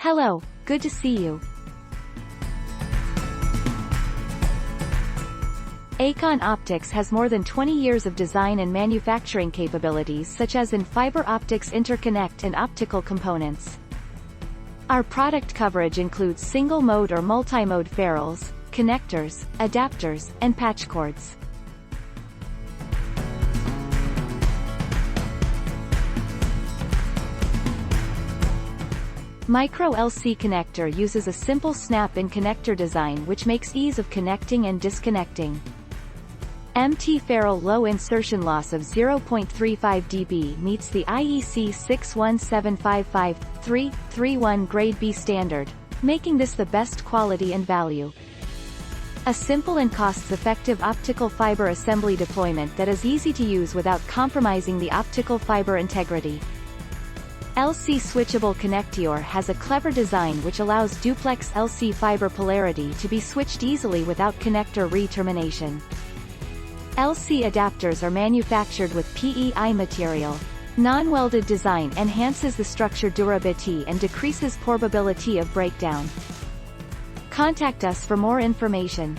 Hello, good to see you. ACON Optics has more than 20 years of design and manufacturing capabilities such as in fiber optics interconnect and optical components. Our product coverage includes single-mode or multi-mode ferrules, connectors, adapters, and patchcords. Micro LC connector uses a simple snap-in connector design which makes ease of connecting and disconnecting. MT Ferrule low insertion loss of 0.35 dB meets the IEC 61755-331 grade B standard, making this the best quality and value. A simple and cost-effective optical fiber assembly deployment that is easy to use without compromising the optical fiber integrity. LC Switchable Connector has a clever design which allows duplex LC fiber polarity to be switched easily without connector re-termination. LC adapters are manufactured with PEI material. Non-welded design enhances the structure durability and decreases probability of breakdown. Contact us for more information.